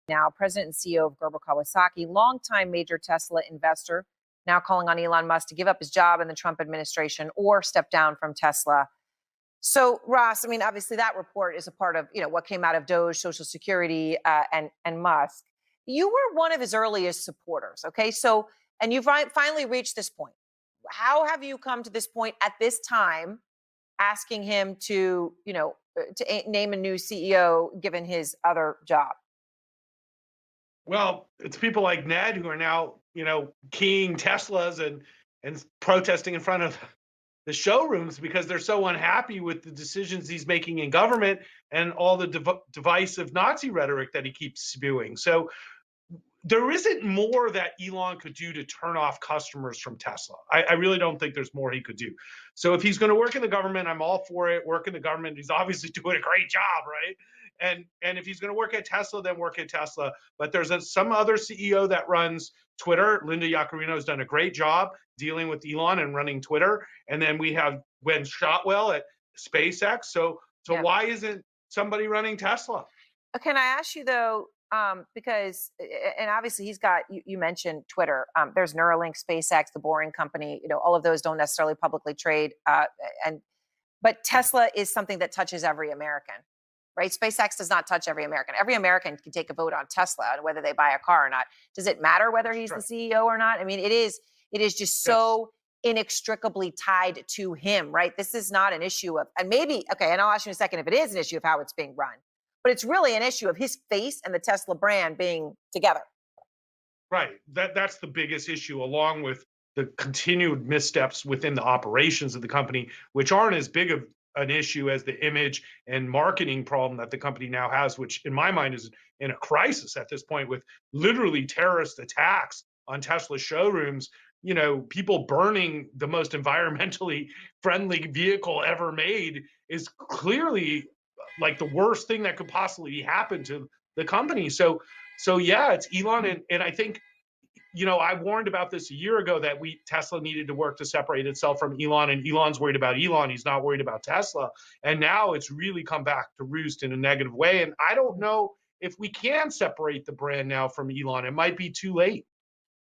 Now, President and CEO of Gerber Kawasaki, longtime major Tesla investor, now calling on Elon Musk to give up his job in the Trump administration or step down from Tesla. So, Ross, I mean, obviously that report is a part of, what came out of Doge, Social Security, and Musk. You were one of his earliest supporters, okay? So, and you've finally reached this point. How have you come to this point at this time, asking him to, to name a new CEO given his other job? Well, it's people like Ned who are now, keying Teslas and protesting in front of the showrooms because they're so unhappy with the decisions he's making in government and all the divisive Nazi rhetoric that he keeps spewing. So there isn't more that Elon could do to turn off customers from Tesla. I really don't think there's more he could do. So if he's going to work in the government, I'm all for it. Work in the government. He's obviously doing a great job, right? And if he's going to work at Tesla, then work at Tesla. But there's some other CEO that runs Twitter. Linda Yaccarino has done a great job dealing with Elon and running Twitter. And then we have Gwen Shotwell at SpaceX. So Yeah. why isn't somebody running Tesla? Can I ask you though, because, and obviously he's got, you mentioned Twitter, there's Neuralink, SpaceX, the Boring Company, all of those don't necessarily publicly trade. But Tesla is something that touches every American, right? SpaceX does not touch every American. Every American can take a vote on Tesla and whether they buy a car or not. Does it matter whether he's the CEO or not? I mean, it is just so inextricably tied to him, right? This is not an issue of, and maybe, okay, and I'll ask you in a second if it is an issue of how it's being run. But it's really an issue of his face and the Tesla brand being together. Right. That's the biggest issue, along with the continued missteps within the operations of the company, which aren't as big of an issue as the image and marketing problem that the company now has, which in my mind is in a crisis at this point with literally terrorist attacks on Tesla showrooms. People burning the most environmentally friendly vehicle ever made is clearly like the worst thing that could possibly happen to the company. So yeah, it's Elon. And I think, I warned about this a year ago that Tesla needed to work to separate itself from Elon, and Elon's worried about Elon. He's not worried about Tesla. And now it's really come back to roost in a negative way. And I don't know if we can separate the brand now from Elon. It might be too late.